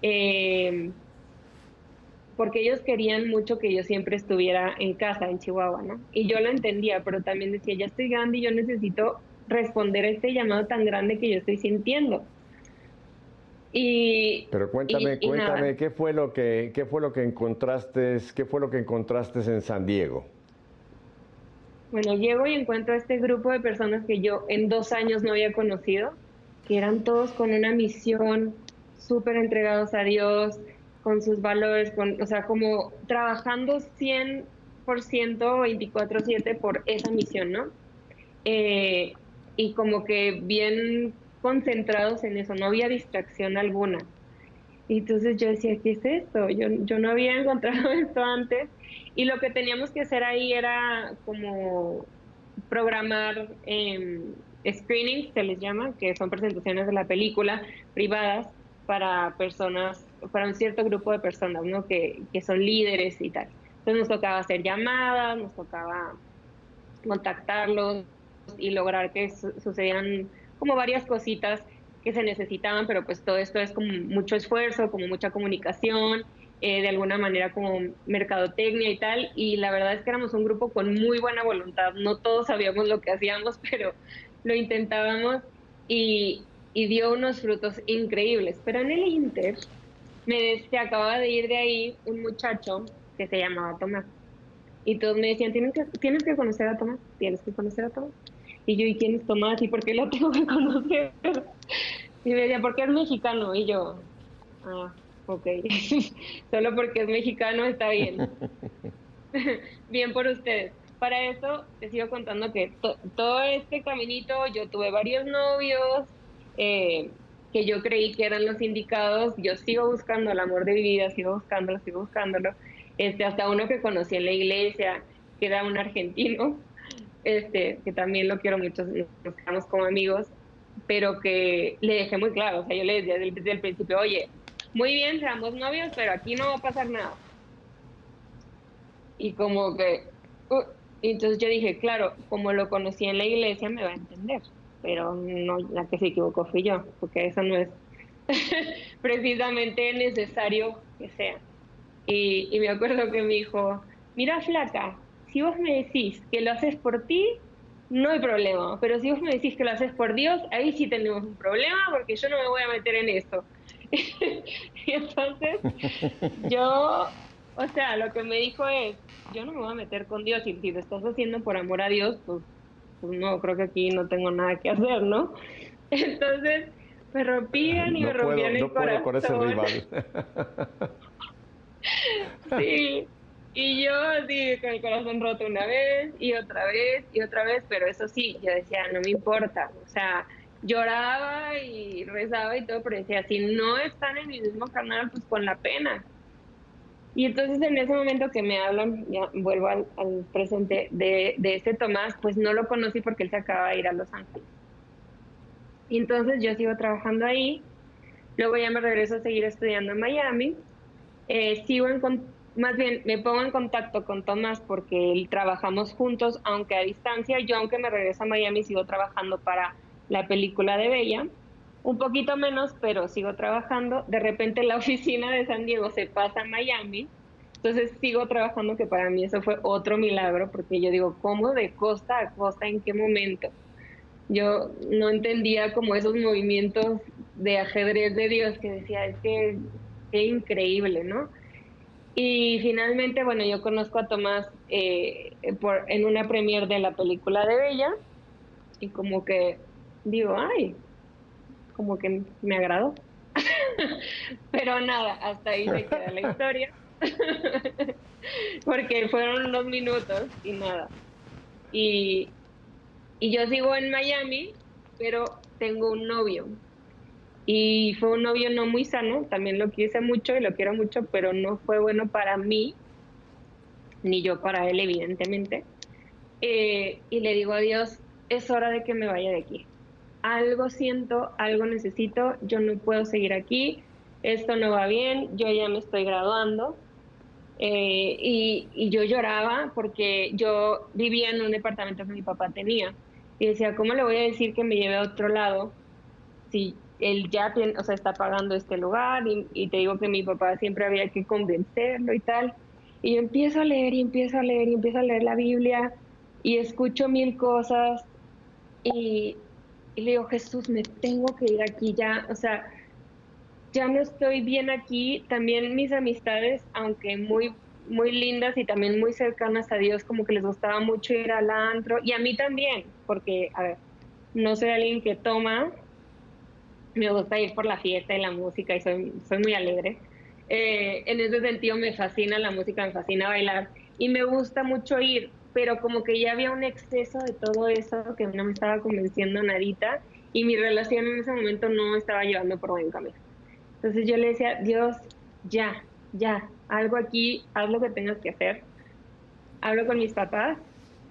Eh, Porque ellos querían mucho que yo siempre estuviera en casa, en Chihuahua, ¿no? Y yo lo entendía, pero también decía, ya estoy grande y yo necesito responder a este llamado tan grande que yo estoy sintiendo. Y, Pero cuéntame, y nada, cuéntame, qué fue lo que encontraste, qué fue lo que encontraste en San Diego? bueno, llego y encuentro a este grupo de personas que yo en 2 años no había conocido, que eran todos con una misión, súper entregados a Dios, con sus valores, o sea, como trabajando 100% 24/7 por esa misión, ¿no? Eh, y como que bien concentrados en eso, no había distracción alguna. Y entonces yo decía, ¿qué es esto? Yo no había encontrado esto antes. Y lo que teníamos que hacer ahí era como programar screenings, se les llama, que son presentaciones de la película privadas para personas, para un cierto grupo de personas, ¿no? Que son líderes y tal. Entonces nos tocaba hacer llamadas, nos tocaba contactarlos y lograr que sucedieran como varias cositas que se necesitaban, pero pues todo esto es como mucho esfuerzo, como mucha comunicación, de alguna manera como mercadotecnia y tal, y la verdad es que éramos un grupo con muy buena voluntad, no todos sabíamos lo que hacíamos, pero lo intentábamos y dio unos frutos increíbles, pero en el Inter se acababa de ir de ahí un muchacho que se llamaba Tomás. Y todos me decían, tienes que conocer a Tomás, tienes que conocer a Tomás. Y yo, ¿y quién es Tomás? ¿Y por qué lo tengo que conocer? Y me decía, porque es mexicano. Y yo, ah, ok. Solo porque es mexicano está bien. Bien por ustedes. Para eso te sigo contando que todo este caminito, yo tuve varios novios eh, que yo creí que eran los indicados. Yo sigo buscando el amor de mi vida, sigo buscándolo, sigo buscándolo. Hasta uno que conocí en la iglesia, que era un argentino, que también lo quiero mucho, nos quedamos como amigos, pero que le dejé muy claro, o sea, yo le decía desde el principio, oye, muy bien, seamos novios, pero aquí no va a pasar nada. Y como que, y entonces yo dije, claro, como lo conocí en la iglesia me va a entender, pero no, la que se equivocó fui yo, porque eso no es precisamente necesario que sea. Y me acuerdo que me dijo, mira flaca, si vos me decís que lo haces por ti, no hay problema, pero si vos me decís que lo haces por Dios, ahí sí tenemos un problema porque yo no me voy a meter en eso. Y entonces yo, o sea, lo que me dijo es, yo no me voy a meter con Dios y si lo estás haciendo por amor a Dios, pues no, creo que aquí no tengo nada que hacer, ¿no? Entonces me rompían y me rompían el No puedo con ese corazón. rival. Sí, y yo así con el corazón roto una vez y otra vez y otra vez, pero eso sí, yo decía, no me importa, o sea, lloraba y rezaba y todo, pero decía, si no están en mi mismo canal, pues con la pena. Y entonces en ese momento que me hablan, ya vuelvo al presente de ese Tomás, pues no lo conocí porque él se acaba de ir a Los Ángeles. Y entonces yo sigo trabajando ahí, luego ya me regreso a seguir estudiando en Miami. Más bien me pongo en contacto con Tomás porque él trabajamos juntos, aunque a distancia. Yo, aunque me regreso a Miami, sigo trabajando para la película de Bella. Un poquito menos, pero sigo trabajando. De repente la oficina de San Diego se pasa a Miami. Entonces sigo trabajando, que para mí eso fue otro milagro, porque yo digo, ¿cómo de costa a costa? ¿En qué momento? Yo no entendía como esos movimientos de ajedrez de Dios que decía, es que qué increíble, ¿no? Y finalmente, bueno, yo conozco a Tomás en una premiere de la película de Bella y como que digo, ay, como que me agradó. Pero nada, hasta ahí se queda la historia, porque fueron unos minutos y nada. Y, y yo sigo en Miami, pero tengo un novio. Y fue un novio no muy sano, también lo quise mucho y lo quiero mucho, pero no fue bueno para mí, ni yo para él, evidentemente. Y le digo a Dios, es hora de que me vaya de aquí. Algo siento, algo necesito, yo no puedo seguir aquí, esto no va bien, yo ya me estoy graduando. Y yo lloraba porque yo vivía en un departamento que mi papá tenía. Y decía, ¿cómo le voy a decir que me lleve a otro lado si él ya tiene, o sea, está pagando este lugar? Y te digo que mi papá siempre había que convencerlo y tal. Y yo empiezo a leer y empiezo a leer y empiezo a leer la Biblia y escucho mil cosas y le digo, Jesús, me tengo que ir aquí ya, o sea, ya no estoy bien aquí. También mis amistades, aunque muy lindas y también muy cercanas a Dios, como que les gustaba mucho ir al antro y a mí también, porque, a ver, no soy alguien que toma, me gusta ir por la fiesta y la música y soy muy alegre. En ese sentido me fascina la música, me fascina bailar y me gusta mucho ir, pero como que ya había un exceso de todo eso que no me estaba convenciendo nadita y mi relación en ese momento no estaba llevando por buen camino. Entonces yo le decía, Dios, ya, ya, algo aquí, haz lo que tengas que hacer. Hablo con mis papás,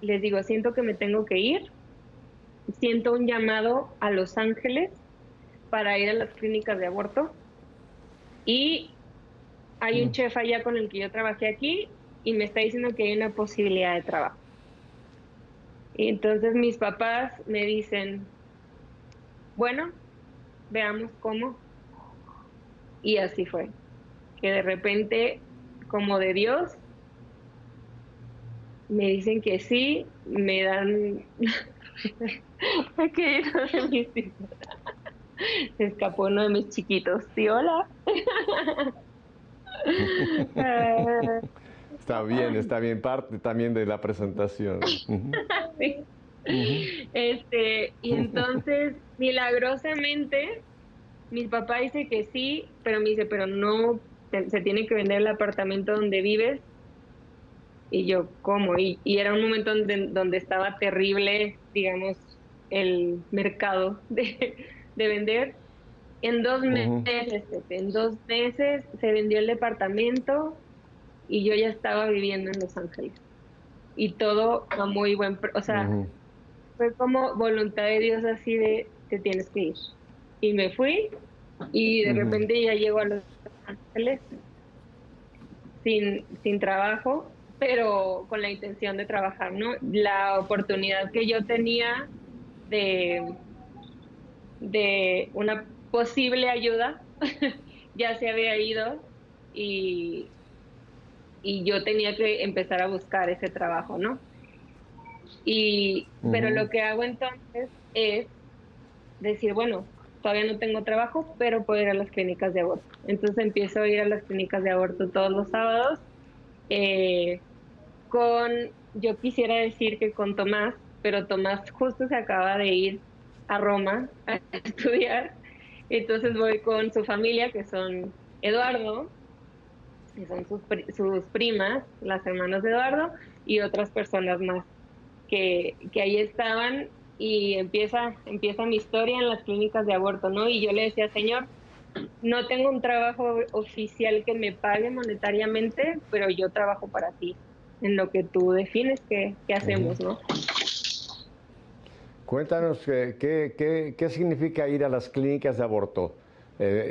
les digo, siento que me tengo que ir, siento un llamado a Los Ángeles para ir a las clínicas de aborto y hay un Mm. chef allá con el que yo trabajé aquí y me está diciendo que hay una posibilidad de trabajo. Y entonces mis papás me dicen, bueno, veamos cómo. Y así fue, que de repente, como de Dios, me dicen que sí, me dan... que uno de mis hijos se escapó uno de mis chiquitos. Sí, hola. Está bien, parte también de la presentación. Ujú, Sí. ujú. Y entonces, milagrosamente, mi papá dice que sí, pero me dice, pero no, se tiene que vender el apartamento donde vives. Y yo, ¿cómo? Y era un momento donde estaba terrible, digamos, el mercado de vender. En dos Ujú, meses, Pepe, en 2 meses se vendió el departamento y yo ya estaba viviendo en Los Ángeles. Y todo a muy o sea, ujú, fue como voluntad de Dios así de, te tienes que ir. Y me fui y de ujú, repente ya llego a Los Ángeles sin trabajo, pero con la intención de trabajar, ¿no? La oportunidad que yo tenía de, de una posible ayuda ya se había ido y, y yo tenía que empezar a buscar ese trabajo, ¿no? Pero ujú. lo que hago entonces es decir, bueno, todavía no tengo trabajo, pero puedo ir a las clínicas de aborto. Entonces empiezo a ir a las clínicas de aborto todos los sábados, eh, con, yo quisiera decir que con Tomás, pero Tomás justo se acaba de ir a Roma a estudiar, entonces voy con su familia, que son Eduardo, que son sus primas, las hermanas de Eduardo, y otras personas más que ahí estaban y empieza mi historia en las clínicas de aborto, ¿no? Y yo le decía, Señor, no tengo un trabajo oficial que me pague monetariamente, pero yo trabajo para ti, en lo que tú defines que hacemos, ¿no? Cuéntanos qué significa ir a las clínicas de aborto.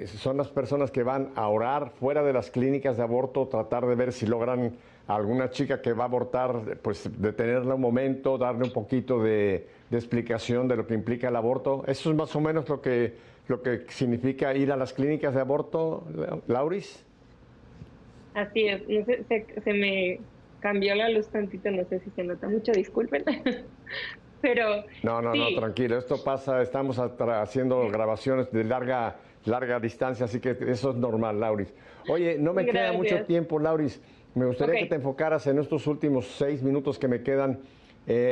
¿Son las personas que van a orar fuera de las clínicas de aborto, tratar de ver si logran a alguna chica que va a abortar, pues detenerla un momento, darle un poquito de explicación de lo que implica el aborto? ¿Eso es más o menos lo que significa ir a las clínicas de aborto, Lauris? Así es, no sé, se me cambió la luz tantito, no sé si se nota mucho, disculpen, pero No, no, no, sí, tranquilo. Esto pasa, estamos haciendo grabaciones de larga distancia, así que eso es normal, Lauris. Oye, no me queda mucho gracias. tiempo, Lauris. Me Ok, gustaría que te enfocaras en estos últimos 6 minutos que me quedan.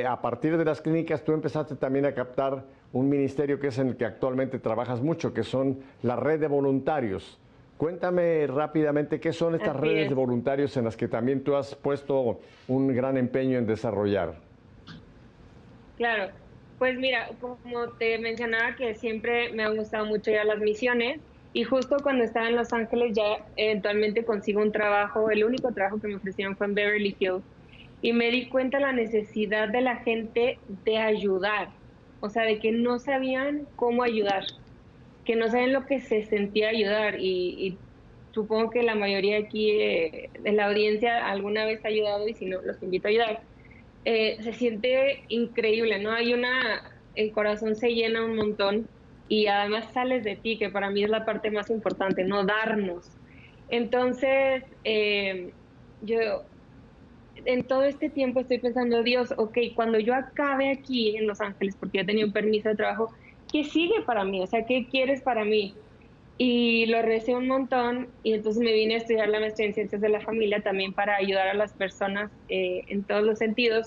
A partir de las clínicas, tú empezaste también a captar un ministerio que es en el que actualmente trabajas mucho, que son la red de voluntarios. Cuéntame rápidamente qué son estas así redes de es. voluntarios en las que también tú has puesto un gran empeño en desarrollar. Claro, pues mira, como te mencionaba que siempre me han gustado mucho ya las misiones y justo cuando estaba en Los Ángeles ya eventualmente consigo un trabajo, el único trabajo que me ofrecieron fue en Beverly Hills y me di cuenta la necesidad de la gente de ayudar, o sea, de que no sabían cómo ayudar, que no sabían lo que se sentía ayudar y supongo que la mayoría aquí de la audiencia alguna vez ha ayudado y si no, los invito a ayudar. Se siente increíble, ¿no? El corazón se llena un montón y además sales de ti, que para mí es la parte más importante, no darnos. Entonces, yo en todo este tiempo estoy pensando, Dios, ok, cuando yo acabe aquí en Los Ángeles, porque ya tenía un permiso de trabajo, ¿qué sigue para mí? O sea, ¿qué quieres para mí? Y lo recé un montón y entonces me vine a estudiar la maestría en ciencias de la familia también para ayudar a las personas en todos los sentidos,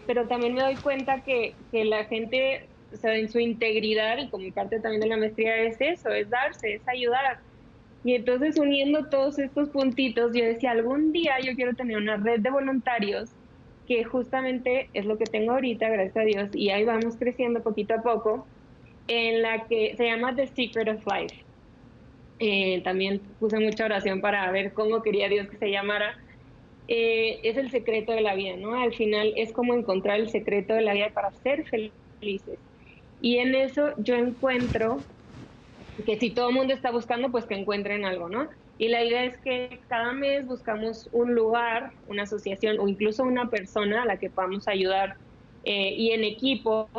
pero también me doy cuenta que la gente, o sea, en su integridad y como parte también de la maestría es eso, es darse, es ayudar. Y entonces uniendo todos estos puntitos, yo decía, algún día yo quiero tener una red de voluntarios, que justamente es lo que tengo ahorita, gracias a Dios, y ahí vamos creciendo poquito a poco, en la que se llama The Secret of Life. También puse mucha oración para ver cómo quería Dios que se llamara. Es el secreto de la vida, ¿no? Al final es como encontrar el secreto de la vida para ser felices. Y en eso yo encuentro que si todo el mundo está buscando, pues que encuentren algo, ¿no? Y la idea es que cada mes buscamos un lugar, una asociación o incluso una persona a la que podamos ayudar, y en equipo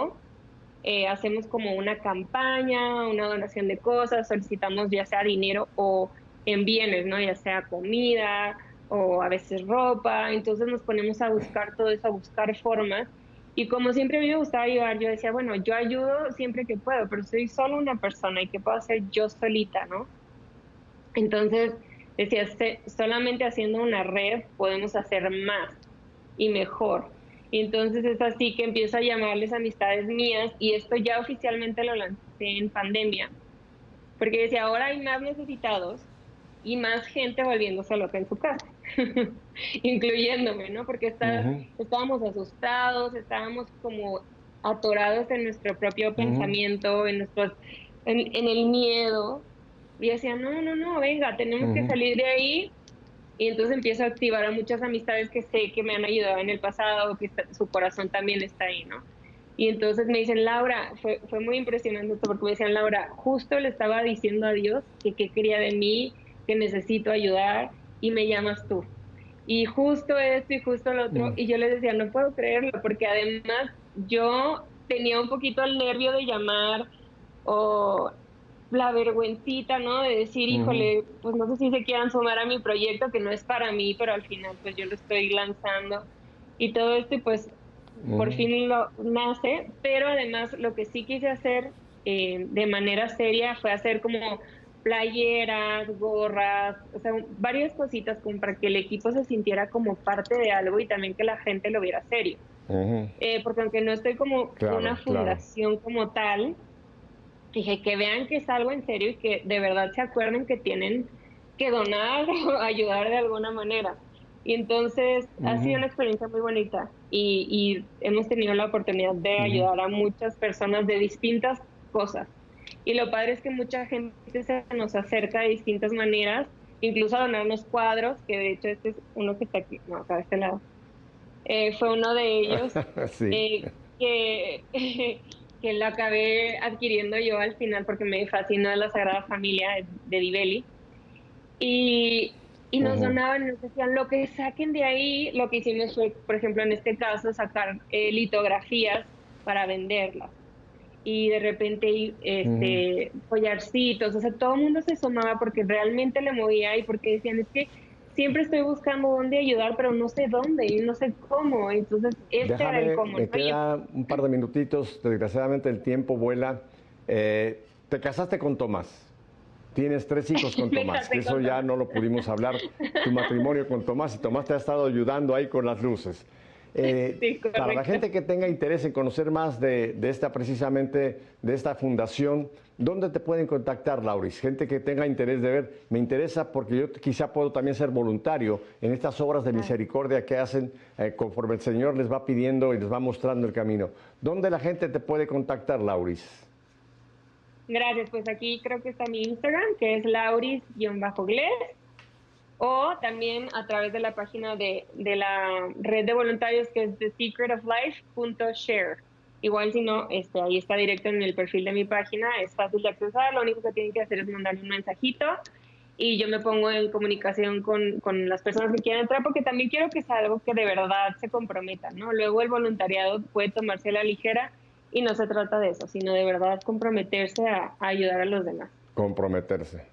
hacemos como una campaña, una donación de cosas, solicitamos ya sea dinero o en bienes, ¿no? Ya sea comida o a veces ropa, entonces nos ponemos a buscar todo eso, a buscar formas. Y como siempre a mí me gustaba ayudar, yo decía, bueno, yo ayudo siempre que puedo, pero soy solo una persona y qué puedo hacer yo solita, ¿no? Entonces decía, solamente haciendo una red podemos hacer más y mejor. Y entonces es así que empiezo a llamarles amistades mías y esto ya oficialmente lo lancé en pandemia, porque decía, ahora hay más necesitados y más gente volviéndose loca en su casa, incluyéndome, ¿no? Porque Ujú, estábamos asustados, estábamos como atorados en nuestro propio ujú, pensamiento, en el miedo. Y decía, no, no, no, venga, tenemos que ujú. salir de ahí. Y entonces empiezo a activar a muchas amistades que sé que me han ayudado en el pasado, que su corazón también está ahí, ¿no? Y entonces me dicen, Laura, fue muy impresionante esto porque me decían, Laura, justo le estaba diciendo a Dios que qué quería de mí, que necesito ayudar y me llamas tú. Y justo esto y justo lo otro. Mm, Y yo les decía, no puedo creerlo porque además yo tenía un poquito el nervio de llamar o la vergüencita, ¿no? De decir, ujú, híjole, pues no sé si se quieran sumar a mi proyecto, que no es para mí, pero al final pues yo lo estoy lanzando y todo esto y pues por ujú. fin lo nace, pero además lo que sí quise hacer de manera seria fue hacer como playeras, gorras, o sea, varias cositas como para que el equipo se sintiera como parte de algo y también que la gente lo viera serio. Ujú. Porque aunque no estoy como una Claro, claro. fundación como tal, dije que vean que es algo en serio y que de verdad se acuerden que tienen que donar o ayudar de alguna manera. Y entonces ha sido Ujú, una experiencia muy bonita y hemos tenido la oportunidad de ujú. ayudar a muchas personas de distintas cosas. Y lo padre es que mucha gente se nos acerca de distintas maneras, incluso a donarnos cuadros, que de hecho este es uno que está aquí, no, acá de este lado. Fue uno de ellos Sí. que, que lo acabé adquiriendo yo al final porque me fascinó la Sagrada Familia de Dibeli. Y nos Ujú, donaban, nos decían lo que saquen de ahí. Lo que hicimos fue, por ejemplo, en este caso, sacar litografías para venderlas. Y de repente, ujú. collarcitos, o sea, todo el mundo se sumaba porque realmente le movía y porque decían, es que siempre estoy buscando dónde ayudar, pero no sé dónde y no sé cómo. Entonces, este era el Déjame, cómo, ¿no? me queda un par de minutitos. Desgraciadamente el tiempo vuela. Te casaste con Tomás. Tienes 3 hijos con Me Tomás, que casé eso con ya Tomás. no lo pudimos hablar. Tu matrimonio con Tomás y Tomás te ha estado ayudando ahí con las luces. Sí, Para la correcto. gente que tenga interés en conocer más de esta precisamente, de esta fundación, ¿dónde te pueden contactar, Lauris? Gente que tenga interés de ver, me interesa porque yo quizá puedo también ser voluntario en estas obras de Ah, misericordia que hacen conforme el Señor les va pidiendo y les va mostrando el camino. ¿Dónde la gente te puede contactar, Lauris? gracias, pues aquí creo que está mi Instagram, que es lauris-gles, o también a través de la página de la red de voluntarios que es thesecretoflife.share. Igual si no, ahí está directo en el perfil de mi página, es fácil de accesar, lo único que tienen que hacer es mandar un mensajito y yo me pongo en comunicación con las personas que quieran entrar porque también quiero que sea algo que de verdad se comprometa, ¿no? Luego el voluntariado puede tomarse a la ligera y no se trata de eso, sino de verdad comprometerse a ayudar a los demás. Comprometerse.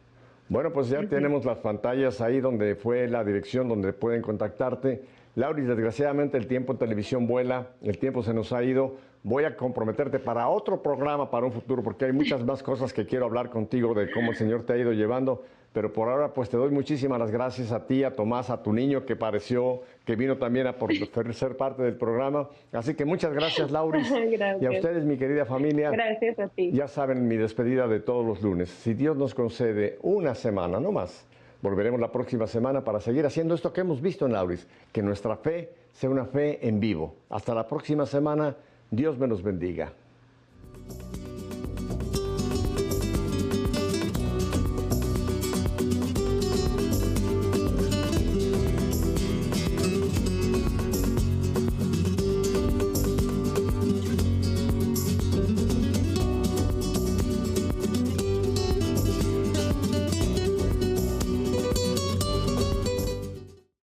Bueno, pues ya Ujú. tenemos las pantallas ahí donde fue la dirección donde pueden contactarte. Lauris, desgraciadamente el tiempo en televisión vuela, el tiempo se nos ha ido. Voy a comprometerte para otro programa, para un futuro, porque hay muchas más cosas que quiero hablar contigo de cómo el Señor te ha ido llevando. pero por ahora pues te doy muchísimas las gracias a ti, a Tomás, a tu niño que pareció que vino también a por ser parte del programa. Así que muchas gracias, Lauris. Gracias. Y a ustedes, mi querida familia. Gracias a ti. Ya saben mi despedida de todos los lunes. Si Dios nos concede una semana, no más, volveremos la próxima semana para seguir haciendo esto que hemos visto en Lauris, que nuestra fe sea una fe en vivo. Hasta la próxima semana. Dios me los bendiga.